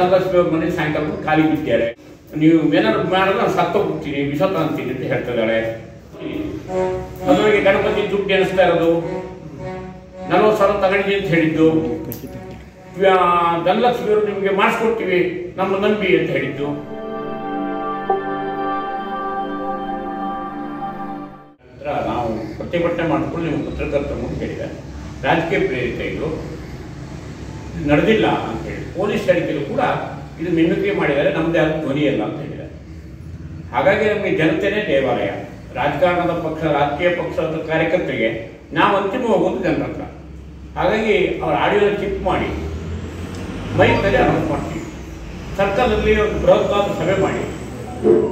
ಧನಲಕ್ಷ್ಮಿ ಅವ್ರ ಮನೆ ಸಾಯಂಕಾಲ ಖಾಲಿ ಬಿಟ್ಟಿದ್ದಾರೆ. ನೀವು ಏನಾದ್ರು ಮಾಡಿದ್ರೆ ನಾನು ಸತ್ತೋಗ್ಬಿಡ್ತೀನಿ, ವಿಷ ತಂತೀನಿ ಅಂತ ಹೇಳ್ತಿದ್ದಾಳೆ. ಅದರೊಳಗೆ ಗಣಪತಿ ದುಡ್ಡು ಎಣಿಸ್ತಾ ಇರೋದು, 40,000 ತಗೊಂಡಿದ್ದೀನಿ ಅಂತ ಹೇಳಿದ್ದು, ಧನಲಕ್ಷ್ಮಿಯವರು ನಿಮಗೆ ಮಾಡಿಸ್ಕೊಡ್ತೀವಿ ನಮ್ಮ ನಂಬಿ ಅಂತ ಹೇಳಿದ್ದು. ನಾವು ಪ್ರತಿಭಟನೆ ಮಾಡಿಕೊಂಡು ನೀವು ಪತ್ರಕರ್ತರ ಮುಂದೆ ಹೇಳಿದೆ, ರಾಜಕೀಯ ಪ್ರೇರಿತ ಇದು ನಡೆದಿಲ್ಲ ಅಂತ ಹೇಳಿ. ಪೊಲೀಸ್ ಹೇಳಿಕೆಯಲ್ಲೂ ಕೂಡ ಇದು ಮಿಮಿಕ್ರಿ ಮಾಡಿದ್ದಾರೆ, ನಮ್ಮದೇ ಆದ ಧ್ವನಿಯಲ್ಲ ಅಂತ ಹೇಳಿದ್ದಾರೆ. ಹಾಗಾಗಿ ನಮಗೆ ಜನತೆನೇ ದೇವಾಲಯ. ರಾಜಕಾರಣದ ಪಕ್ಷ, ರಾಜಕೀಯ ಪಕ್ಷದ ಕಾರ್ಯಕರ್ತರಿಗೆ ನಾವು ಅಂತಿಮ ಹೋಗೋದು ಜನರ ಹತ್ರ. ಹಾಗಾಗಿ ಅವ್ರ ಆಡಿಯೋನ ಚಿಪ್ ಮಾಡಿ ಮೈಕ್ನಲ್ಲಿ ಅನೌನ್ಸ್ ಮಾಡ್ತೀವಿ. ಸರ್ಕಲಲ್ಲಿ ಒಂದು ಬೃಹತ್ವಾದ ಸಭೆ ಮಾಡಿ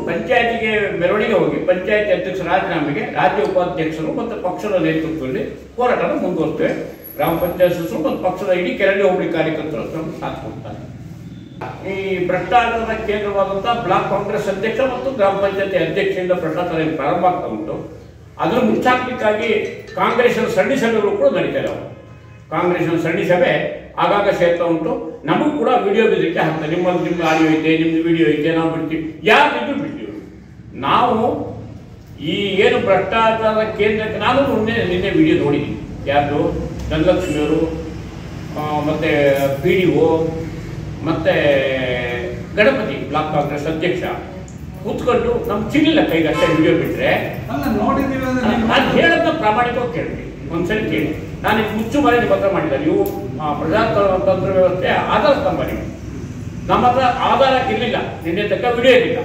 ಪಂಚಾಯತಿಗೆ ಮೆರವಣಿಗೆ ಹೋಗಿ ಪಂಚಾಯತಿ ಅಧ್ಯಕ್ಷರ ರಾಜೀನಾಮೆಗೆ ರಾಜ್ಯ ಉಪಾಧ್ಯಕ್ಷರು ಮತ್ತು ಪಕ್ಷದ ನೇತೃತ್ವದಲ್ಲಿ ಹೋರಾಟನ ಮುಂದುವರ್ತೇವೆ. ಗ್ರಾಮ ಪಂಚಾಯತ್ ಸದಸ್ಯರು ಮತ್ತು ಪಕ್ಷದ ಇಡೀ ಕೆರಳಿ ಹೋಬಳಿ ಕಾರ್ಯಕರ್ತರು ಸಾಥ್ ಕೊಡ್ತಾರೆ. ಈ ಭ್ರಷ್ಟಾಚಾರದ ಕೇಂದ್ರವಾದಂತಹ ಬ್ಲಾಕ್ ಕಾಂಗ್ರೆಸ್ ಅಧ್ಯಕ್ಷ ಮತ್ತು ಗ್ರಾಮ ಪಂಚಾಯತಿ ಅಧ್ಯಕ್ಷೆಯಿಂದ ಭ್ರಷ್ಟಾಚಾರ ಪ್ರಾರಂಭ ಆಗ್ತಾ ಉಂಟು. ಅದನ್ನು ಮುಚ್ಚಾಕಲಿಕ್ಕಾಗಿ ಕಾಂಗ್ರೆಸ್ನ ಸರಣಿ ಸಭೆಗಳು ಕೂಡ ನಡೀತಾ ಇದ್ದಾವೆ. ಕಾಂಗ್ರೆಸ್ನ ಸರಣಿ ಸಭೆ ಆಗಾಗ ಸೇರ್ತಾ ಉಂಟು. ನಮಗೂ ಕೂಡ ವಿಡಿಯೋ ಬಿಡಲಿಕ್ಕೆ ಹಾಕ್ತಾರೆ. ನಿಮ್ಮ ಆಡಿಯೋ ಐತೆ, ನಿಮ್ದು ವಿಡಿಯೋ ಐತೆ, ನಾವು ಬಿಡ್ತೀವಿ. ಯಾರಿಗೂ ಬಿಡ್ತೀವಿ ನಾವು. ಈ ಏನು ಭ್ರಷ್ಟಾಚಾರದ ಕೇಂದ್ರಕ್ಕೆ ನಾನು ನಿನ್ನೆ ವಿಡಿಯೋ ನೋಡಿದ್ದೀನಿ. ಯಾರು ಧನಲಕ್ಷ್ಮಿಯವರು ಮತ್ತು PDO ಮತ್ತು ಗಣಪತಿ ಬ್ಲಾಕ್ ಕಾಂಗ್ರೆಸ್ ಅಧ್ಯಕ್ಷ ಕೂತ್ಕೊಂಡು ನಮ್ಗೆ ಸಿಗಲಿಲ್ಲ ಕೈಗೆ ಅಷ್ಟೇ ವಿಡಿಯೋ ಬಿಟ್ಟರೆ. ನಾನು ಹೇಳೋದನ್ನ ಪ್ರಾಮಾಣಿಕವಾಗಿ ಕೇಳ್ತೀನಿ, ಒಂದ್ಸರಿ ಕೇಳಿ. ನಾನು ಮುಚ್ಚು ಮನೆ ಪತ್ರ ಮಾಡಿದ್ದೆ. ನೀವು ಪ್ರಜಾತಂತ್ರ ವ್ಯವಸ್ಥೆ ಆಧಾರ ಸ್ತಂಭ. ನೀವು ನಮ್ಮ ಹತ್ರ ಆಧಾರ ಇರಲಿಲ್ಲ, ನಿನ್ನೆ ತಕ್ಕ ವಿಡಿಯೋ ಇರಲಿಲ್ಲ.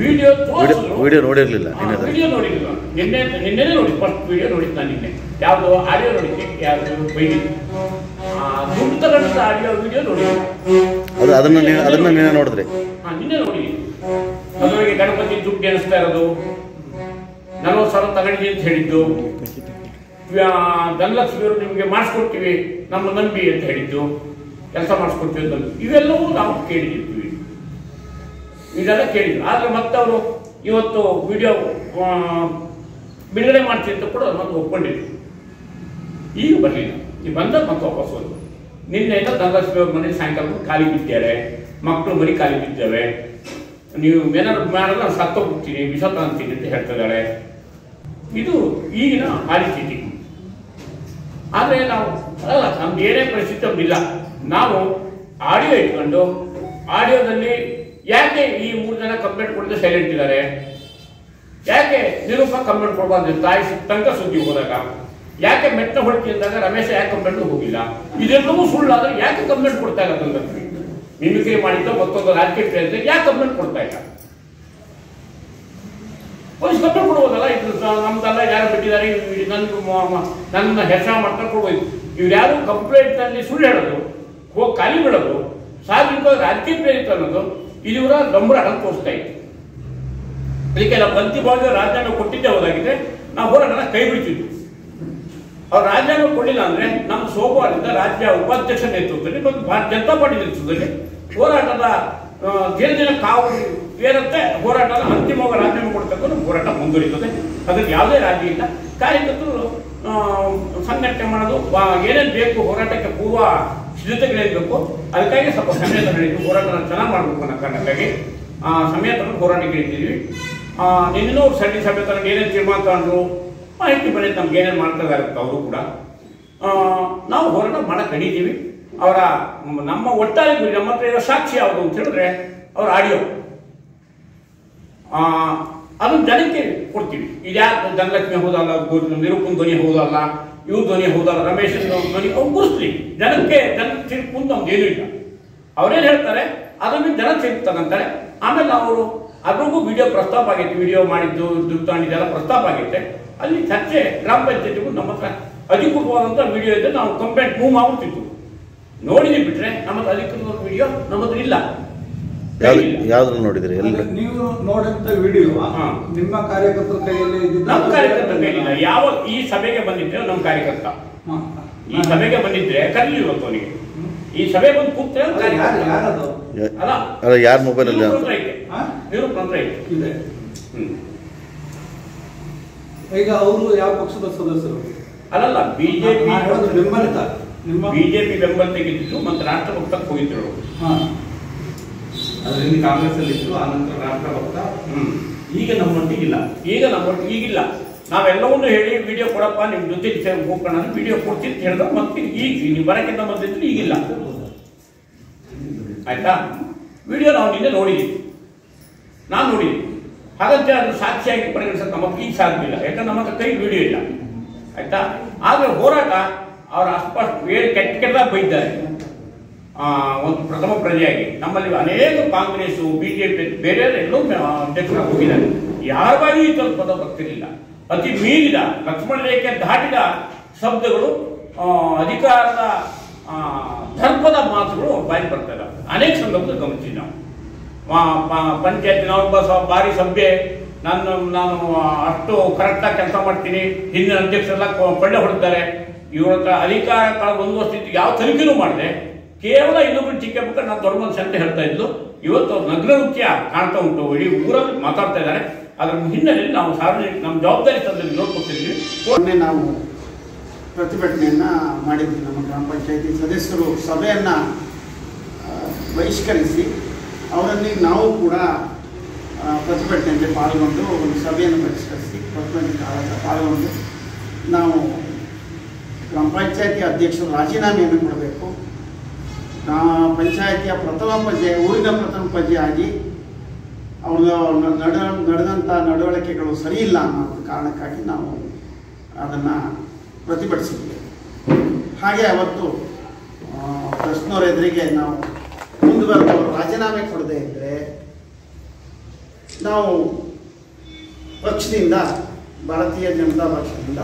ವಿಡಿಯೋ ನೋಡಿರಲಿಲ್ಲ, ವಿಡಿಯೋ ನೋಡಿರಲಿಲ್ಲ. ನಿನ್ನೆನೇ ನೋಡಿ, ಫಸ್ಟ್ ವಿಡಿಯೋ ನೋಡಿದ್ದು ನಾನು ನಿನ್ನೆ. ಯಾವುದು ಆಡಿಯೋ ನೋಡಿದ್ದೆ, ಯಾವುದು ಬೈಲಿ ದುಡ್ಡು ತಗೊಂಡ ಆಡಿಯೋ ವಿಡಿಯೋ ನೋಡಿದ್ದೆ. ಅದನ್ನ ನೋಡಿದ್ರಿ? ಹಾಂ, ನಿನ್ನೆ ನೋಡಿ. ಅದರೊಳಗೆ ಗಣಪತಿ ದುಡ್ಡು ಎಣಿಸ್ತಾ ಇರೋದು, 40,000 ತಗೊಂಡಿದ್ದೀನಿ ಅಂತ ಹೇಳಿದ್ದು, ಧನಲಕ್ಷ್ಮಿಯವರು ನಿಮಗೆ ಮಾಡಿಸ್ಕೊಡ್ತೀವಿ ನಮ್ಮ ನಂಬಿ ಅಂತ ಹೇಳಿದ್ದು, ಕೆಲಸ ಮಾಡಿಸ್ಕೊಡ್ತೀವಿ ಅಂತ ಇವೆಲ್ಲವೂ ನಾವು ಕೇಳಿದ್ದೀವಿ, ಇದೆಲ್ಲ ಕೇಳಿದ್ವಿ. ಆದರೆ ಮತ್ತೆ ಅವರು ಇವತ್ತು ವಿಡಿಯೋ ಬಿಡುಗಡೆ ಮಾಡ್ತೀವಿ ಅಂತ ಕೂಡ ಮತ್ತೆ ಒಪ್ಕೊಂಡಿದ್ವಿ. ಈಗ ಬರಲಿಲ್ಲ. ಈಗ ಬಂದ ಮತ್ತೆ ವಾಪಸ್ ಹೋದ್ರು. ನಿನ್ನೆಯಿಂದ ಧನಲಕ್ಷ್ಮಿ ಅವ್ರ ಮನೆ ಸಾಯಂಕಾಲ ಖಾಲಿ ಬಿಟ್ಟಿದ್ದಾರೆ, ಮಕ್ಕಳು ಮರಿ ಖಾಲಿ ಬಿದ್ದಾವೆ. ನೀವು ಏನಾದ್ರು ಮಾಡಿದ್ರೆ ನಾನು ಸತ್ತೋಗ್ಬಿಡ್ತೀನಿ, ವಿಷ ತಂತೀನಿ ಅಂತ ಹೇಳ್ತಿದ್ದಾಳೆ. ಇದು ಈಗಿನ ಪರಿಸ್ಥಿತಿ. ಆದರೆ ನಾವು ಅಲ್ಲ, ನಮ್ದು ಏನೇ ಪರಿಸ್ಥಿತಿ ಇಲ್ಲ. ನಾವು ಆಡಿಯೋ ಇಟ್ಕೊಂಡು ಆಡಿಯೋದಲ್ಲಿ ಯಾಕೆ ಈ 3 ಜನ ಕಂಪ್ಲೇಂಟ್ ಕೊಡದೆ ಸೈಲೆಂಟ್ ಇದ್ದಾರೆ, ಯಾಕೆ ನಿರೂಪ ಕಂಪ್ಲೇಂಟ್ ಕೊಡಬಾರ್ದು, ತಾಯಿ ತನಕ ಸುದ್ದಿ ಹೋದಾಗ ಯಾಕೆ ಮೆಟ್ಟ ಹೊಳಿಕೆ ಅಂದಾಗ ರಮೇಶ ಯಾಕೆ ಕಂಪ್ಲೇಂಟ್ ಹೋಗಿಲ್ಲ, ಇದೆಲ್ಲವೂ ಸುಳ್ಳಾದ್ರೆ ಯಾಕೆ ಕಂಪ್ಲೇಂಟ್ ಕೊಡ್ತಾ ಇಲ್ಲ? ತಂದ್ರೆ ಮಿಮಿಕ್ರಿ ಮಾಡಿದ್ದ ಮತ್ತೊಂದು ರಾಜಕೀಯ ಪ್ರೇರಿತ ಯಾಕೆ ಕಂಪ್ಲೇಂಟ್ ಕೊಡ್ತಾ ಇಲ್ಲ? ಪೊಲೀಸ್ ಕಂಪ್ಲೇಂಟ್ ಕೊಡ್ಬೋದಲ್ಲ, ಇದು ನಮ್ದೆಲ್ಲ ಯಾರು ಬಿಟ್ಟಿದ್ದಾರೆ, ನನ್ನ ಹೆಸರು ಮಾಡ್ತಾ ಕೊಡ್ಬೋದು. ಇವ್ರು ಯಾರು ಕಂಪ್ಲೇಂಟ್ನಲ್ಲಿ ಸುಳ್ಳು ಹೇಳೋದು, ಹೋಗಿ ಖಾಲಿ ಬಿಡೋದು, ಸಾರ್ವಜನಿಕ ರಾಜಕೀಯ ಪ್ರೇರಿತ ಅನ್ನೋದು ಇದು ಇವರ ಡಂಬರಾಟ ತೋರಿಸ್ತಾ ಇತ್ತು. ಅದಕ್ಕೆ ನಾವು ಅಂತಿಮವಾಗಿ ರಾಜೀನಾಮೆ ಕೊಟ್ಟಿದ್ದೇ ಹೋದಾಗಿದೆ, ನಾವು ಹೋರಾಟನ ಕೈ ಬಿಡ್ತಿದ್ವಿ. ಅವ್ರು ರಾಜೀನಾಮೆ ಕೊಡಲಿಲ್ಲ ಅಂದರೆ ನಮ್ಮ ಸೋಮವಾರದಿಂದ ರಾಜ್ಯ ಉಪಾಧ್ಯಕ್ಷ ನೇತೃತ್ವದಲ್ಲಿ ಮತ್ತು ಭಾರತೀಯ ಜನತಾ ಪಾರ್ಟಿ ನೇತೃತ್ವದಲ್ಲಿ ಹೋರಾಟದ ದಿನ ಕಾವು ಏರುತ್ತೆ. ಹೋರಾಟದ ಅಂತಿಮವಾಗಿ ರಾಜೀನಾಮೆ ಕೊಡ್ತಕ್ಕಂಥ ಹೋರಾಟ ಮುಂದುವರಿತದೆ. ಅದಕ್ಕೆ ಯಾವುದೇ ರಾಜಿ ಇಲ್ಲ. ಕಾರ್ಯಕರ್ತರು ಸಂಘಟನೆ ಮಾಡೋದು ಏನೇನು ಬೇಕು, ಹೋರಾಟಕ್ಕೆ ಪೂರ್ವ ಸಿದ್ಧತೆಗಳೇನು ಬೇಕು, ಅದಕ್ಕಾಗಿ ಸ್ವಲ್ಪ ಸಮಯ ನಡೆಯಿತು. ಹೋರಾಟನ ಚೆನ್ನಾಗಿ ಮಾಡಬೇಕು ಅನ್ನೋ ಕಾರಣಕ್ಕಾಗಿ ಸಮಯ ತಗೊಂಡು ಹೋರಾಟಕ್ಕೆ ಇಳಿತಿದ್ವಿ. ನಿನ್ನೂ ಸರಣಿ ಸಭೆ ತಗೊಂಡು ಏನೇನು ತೀರ್ಮಾನ ತಗೊಂಡ್ರು ಮಾಹಿತಿ ಬಂದಿತ್ತು, ನಮ್ಗೆ ಏನೇನು ಮಾಡ್ತಾ ಇದ್ದಾರೆ ಅವರು ಕೂಡ. ನಾವು ಹೋರಾಟ ಮಾಡಕ್ಕೆ ನಡೀತೀವಿ. ಅವರ ನಮ್ಮ ಒಟ್ಟಾರೆ ಗುರಿ, ನಮ್ಮ ಹತ್ರ ಇರೋ ಸಾಕ್ಷಿ ಯಾವುದು ಅಂತ ಹೇಳಿದ್ರೆ ಅವ್ರ ಆಡಿಯೋ, ಅದನ್ನು ಜನಕ್ಕೆ ಕೊಡ್ತೀವಿ. ಇದು ಯಾಕೆ ಧನಲಕ್ಷ್ಮಿ ಹೋದಲ್ಲ, ನಿರೂಪನ್ ಧ್ವನಿ ಹೋದಲ್ಲ, ಇವ್ರ ಧ್ವನಿ ಹೋದಲ್ಲ, ರಮೇಶನ್ ಧ್ವನಿ ಅವ್ರು ಗುರುಸ್ಲಿ. ಜನಕ್ಕೆ ತಿರುಪು ನಮ್ದು ಏನೂ ಇಲ್ಲ. ಅವರೇನು ಹೇಳ್ತಾರೆ ಅದನ್ನು ಜನ ತಿರುಗ್ತಾರಂತಾರೆ. ಆಮೇಲೆ ಅವರು ಅದ್ರಿಗೂ ವಿಡಿಯೋ ಪ್ರಸ್ತಾಪ ಆಗೈತೆ, ವಿಡಿಯೋ ಮಾಡಿದ್ದು ದುಡ್ಡು ತಗೊಂಡಿದ್ದೆಲ್ಲ ಪ್ರಸ್ತಾಪ ಆಗೈತೆ. ಅಲ್ಲಿ ಚರ್ಚೆ ಗ್ರಾಮ ಪಂಚಾಯತಿಗೂ ನಮ್ಮ ಹತ್ರ ಅಧಿಕೃತವಾದಂಥ ವಿಡಿಯೋ ಇದೆ. ನಾವು ಕಂಪ್ಲೇಂಟ್ ಮೂವ್ ಮಾಡುತ್ತಿತ್ತು, ನೋಡಿದ್ವಿ. ಬಿಟ್ರೆ ನಮ್ಮ ಹತ್ರ ಅಧಿಕೃತವಾದ ವಿಡಿಯೋ ನಮ್ಮ ಹತ್ರ ಇಲ್ಲ. ಯಾವ್ದು ನೋಡಿದ್ರಿ? ನೀವು ನೋಡಿದಂತ ವಿಡಿಯೋ ನಿಮ್ಮ ಕಾರ್ಯಕರ್ತರ ಕೈಯಲ್ಲಿ? ನಮ್ಮ ಕಾರ್ಯಕರ್ತರ ಕೈಲಿಲ್ಲ. ಯಾವ ಈ ಸಭೆಗೆ ಬಂದಿದ್ರೆ ನಮ್ಮ ಕಾರ್ಯಕರ್ತ ಈ ಸಭೆಗೆ ಬಂದಿದ್ರೆ ಕರೀಲಿ ಇವತ್ತು ಅವನಿಗೆ ಈ ಸಭೆ ಬಂದು ಕೂತ್ರೆ ಅಲ್ಲ, ಯಾರ ಮೊಬೈಲ್ ಅಲ್ಲಿ ನಿರೂಪಣೆ ಇದೆ. ಈಗ ಅವರು ಯಾವ ಪಕ್ಷದ ಸದಸ್ಯರು? ಅಲ್ಲಲ್ಲ, ಬಿಜೆಪಿ ಬೆಂಬಲಿತ ಬಿಜೆಪಿ ಬೆಂಬಲ ತೆಗೆದಿದ್ರು ಮತ್ತು ರಾಷ್ಟ್ರಭಕ್ತಕ್ಕೆ ಹೋಗಿದ್ರು. ಅದರಿಂದ ಕಾಂಗ್ರೆಸ್ ಅಲ್ಲಿ ಇತ್ತು, ಆನಂತರ ರಾಷ್ಟ್ರಭಕ್ತ. ಈಗ ನಮ್ಮೊಟ್ಟಿಗಿಲ್ಲ. ಈಗಿಲ್ಲ. ನಾವೆಲ್ಲವನ್ನೂ ಹೇಳಿ ವಿಡಿಯೋ ಕೊಡಪ್ಪ, ನಿಮ್ಮ ಜೊತೆ ಹೋಗೋಣ ವಿಡಿಯೋ ಕೊಡ್ತೀನಿ ಹೇಳಿದ್ರೆ ಮತ್ತೆ ಈಗ ನೀವು ಬರೋಕ್ಕಿಂತ ಮೊದಲಿದ್ರು ಈಗಿಲ್ಲ. ಆಯ್ತಾ? ವಿಡಿಯೋ ನಾವು ನಿನ್ನೆ ನೋಡಿದ್ದೀವಿ, ನಾನು ನೋಡಿದ್ದೀನಿ. ಹಾಗಂತ ಅದು ಸಾಕ್ಷಿಯಾಗಿ ಪರಿಗಣಿಸೋಕೆ ನಮಗೆ ಈಗ ಸಾಧ್ಯವಿಲ್ಲ, ಯಾಕಂದ್ರೆ ನಮ್ಮ ಹತ್ರ ಕೈ ವಿಡಿಯೋ ಇಲ್ಲ. ಆಯ್ತಾ? ಆದರೆ ಹೋರಾಟ ಅವರ ಅಸ್ಪಷ್ಟ ಕೆಟ್ಟದಾಗಿ ಬೈದ್ದಾರೆ. ಒಂದು ಪ್ರಥಮ ಪ್ರಜೆಯಾಗಿ ನಮ್ಮಲ್ಲಿ ಅನೇಕ ಕಾಂಗ್ರೆಸ್ಸು, ಬಿಜೆಪಿ, ಬೇರೆ ಎಲ್ಲೋ ಅಧ್ಯಕ್ಷರಾಗಿ ಹೋಗಿದ್ದಾರೆ. ಯಾರ ಬಾಯಿ ಈ ಪದ ಬರ್ತಿರಲಿಲ್ಲ. ಅತಿ ಮೀರಿದ ಲಕ್ಷ್ಮಣ ರೇಖೆ ದಾಟಿದ ಶಬ್ದಗಳು, ಅಧಿಕಾರದ ದರ್ಪದ ಮಾತುಗಳು ಬಾಯಿ ಬರ್ತಾ ಇದ್ದಾವೆ. ಅನೇಕ ಸಂದರ್ಭದಲ್ಲಿ ಗಮನಿಸಿದ್ವಿ ನಾವು. ಪಂಚಾಯತ್ ನಾವೊಬ್ಬ ಭಾರಿ ಸಭ್ಯ, ನಾನು ಅಷ್ಟು ಕರೆಕ್ಟಾಗಿ ಕೆಲಸ ಮಾಡ್ತೀನಿ, ಹಿಂದಿನ ಅಧ್ಯಕ್ಷರೆಲ್ಲ ಕೊಳ್ಳೆ ಹೊಡ್ತಾರೆ, ಇವ್ರ ಹತ್ರ ಅಧಿಕಾರ ಕಳೆದ 1 ವರ್ಷದಿಂದ ಯಾವ ತನಿಖೆನೂ ಮಾಡಿದೆ, ಕೇವಲ ಇನ್ನೊಬ್ಬರು ಟೀಕೆ ಬೇಕಾದ್ರೆ ನಾನು ದೊಡ್ಡ ಮನಸ್ಸು ಅಂತ ಹೇಳ್ತಾ ಇದ್ದು. ಇವತ್ತು ನಗ್ನ ನೃತ್ಯ ಕಾಣ್ತಾ ಉಂಟು, ಇಡೀ ಊರಲ್ಲಿ ಮಾತಾಡ್ತಾ ಇದ್ದಾರೆ. ಅದರ ಹಿನ್ನೆಲೆಯಲ್ಲಿ ನಾವು ಸಾರ್ವಜನಿಕ ನಮ್ಮ ಜವಾಬ್ದಾರಿ ತಂದಲ್ಲಿ ನೋಡ್ಕೊತಿದ್ವಿ. ಮೊನ್ನೆ ನಾವು ಪ್ರತಿಭಟನೆಯನ್ನು ಮಾಡಿದ್ವಿ. ನಮ್ಮ ಗ್ರಾಮ ಪಂಚಾಯತಿ ಸದಸ್ಯರು ಸಭೆಯನ್ನು ಬಹಿಷ್ಕರಿಸಿ ಅವರಲ್ಲಿ ನಾವು ಕೂಡ ಪ್ರತಿಭಟನೆಯಲ್ಲಿ ಪಾಲ್ಗೊಂಡು ಒಂದು ಸಭೆಯನ್ನು ಬಹಿಷ್ಕರಿಸಿ ಪ್ರತಿಭಟನೆ ಪಾಲ್ಗೊಂಡು ನಾವು ಗ್ರಾಮ ಪಂಚಾಯತಿ ಅಧ್ಯಕ್ಷರು ರಾಜೀನಾಮೆಯನ್ನು ಕೊಡಬೇಕು, ಪಂಚಾಯತಿಯ ಪ್ರಥಮ ಪಂಚೆ ಊರಿನ ಪ್ರಥಮ ಪಂಚೆಯಾಗಿ ಅವರು ನಡೆದಂಥ ನಡವಳಿಕೆಗಳು ಸರಿ ಇಲ್ಲ ಅನ್ನೋ ಕಾರಣಕ್ಕಾಗಿ ನಾವು ಅದನ್ನು ಪ್ರತಿಭಟಿಸಿದ್ವಿ. ಹಾಗೆ ಅವತ್ತು ಪ್ರಶ್ನೋರ ಎದುರಿಗೆ ನಾವು ಮುಂದುವರೆದವರು ರಾಜೀನಾಮೆ ಕೊಡದೇ ಇದ್ದರೆ ನಾವು ಪಕ್ಷದಿಂದ, ಭಾರತೀಯ ಜನತಾ ಪಕ್ಷದಿಂದ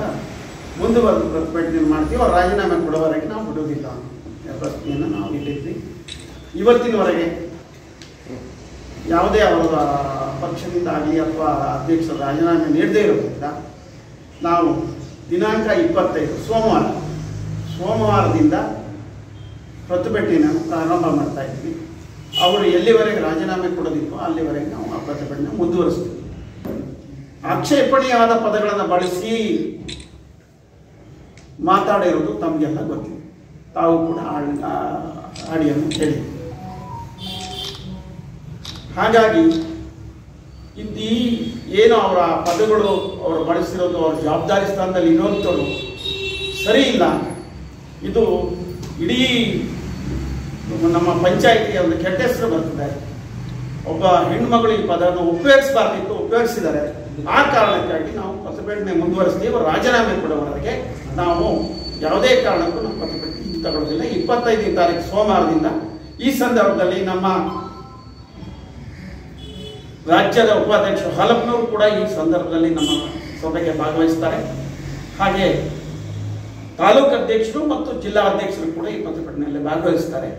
ಮುಂದುವರೆದು ಪ್ರತಿಭಟನೆ ಮಾಡ್ತೀವಿ, ಅವ್ರು ರಾಜೀನಾಮೆ ಕೊಡೋವರೆಗೆ ನಾವು ಬಿಡೋದಿಲ್ಲ ಅನ್ನೋ ಪ್ರಶ್ನೆಯನ್ನು ನಾವು ಇಟ್ಟಿದ್ವಿ. ಇವತ್ತಿನವರೆಗೆ ಯಾವುದೇ ಅವರ ಪಕ್ಷದಿಂದ ಆಗಲಿ ಅಥವಾ ಅಧ್ಯಕ್ಷರ ರಾಜೀನಾಮೆ ನೀಡದೇ ಇರೋದ್ರಿಂದ ನಾವು ದಿನಾಂಕ 25 ಸೋಮವಾರದಿಂದ ಪ್ರತಿಭಟನೆಯನ್ನು ಪ್ರಾರಂಭ ಮಾಡ್ತಾ ಇದ್ವಿ. ಅವರು ಎಲ್ಲಿವರೆಗೆ ರಾಜೀನಾಮೆ ಕೊಡೋದಿಲ್ವೋ ಅಲ್ಲಿವರೆಗೆ ನಾವು ಆ ಪ್ರತಿಭಟನೆ ಮುಂದುವರಿಸ್ತೀವಿ. ಆಕ್ಷೇಪಣೀಯವಾದ ಪದಗಳನ್ನು ಬಳಸಿ ಮಾತಾಡಿರೋದು ತಮಗೆಲ್ಲ ಗೊತ್ತಿದೆ, ತಾವು ಕೂಡ ಆಡಿಯನ್ನು ಕೇಳಿ. ಹಾಗಾಗಿ ಈ ಏನು ಅವರ ಪದಗಳು ಅವರು ಬಳಸಿರೋದು, ಅವರ ಜವಾಬ್ದಾರಿ ಸ್ಥಾನದಲ್ಲಿ ಇರುವಂಥವ್ರು ಸರಿ ಇಲ್ಲ. ಇದು ಇಡೀ ನಮ್ಮ ಪಂಚಾಯಿತಿಗೆ ಒಂದು ಕೆಟ್ಟ ಹೆಸರು ಬರ್ತದೆ. ಒಬ್ಬ ಹೆಣ್ಮಗಳು ಈ ಪದವನ್ನು ಉಪಯೋಗಿಸಬಾರ್ದಿತ್ತು, ಉಪಯೋಗಿಸಿದ್ದಾರೆ. ಆ ಕಾರಣಕ್ಕಾಗಿ ನಾವು ಪ್ರತಿಭಟನೆ ಮುಂದುವರಿಸ್ತೀವಿ. ರಾಜೀನಾಮೆ ಕೊಡುವವರೆಗೆ ನಾವು ಯಾವುದೇ ಕಾರಣಕ್ಕೂ ನಾವು ಪ್ರತಿಭಟನೆ ತಗೊಳ್ಳೋದಿಲ್ಲ. 25ನೇ ತಾರೀಕು ಸೋಮವಾರದಿಂದ ಈ ಸಂದರ್ಭದಲ್ಲಿ ನಮ್ಮ ರಾಜ್ಯದ ಉಪಾಧ್ಯಕ್ಷರು ಹಾಲಪ್ಪನವರು ಕೂಡ ಈ ಸಂದರ್ಭದಲ್ಲಿ ನಮ್ಮ ಸಭೆಗೆ ಭಾಗವಹಿಸ್ತಾರೆ. ಹಾಗೆ ತಾಲೂಕು ಅಧ್ಯಕ್ಷರು ಮತ್ತು ಜಿಲ್ಲಾ ಅಧ್ಯಕ್ಷರು ಕೂಡ ಈ ಪ್ರತಿಭಟನೆಯಲ್ಲಿ ಭಾಗವಹಿಸ್ತಾರೆ.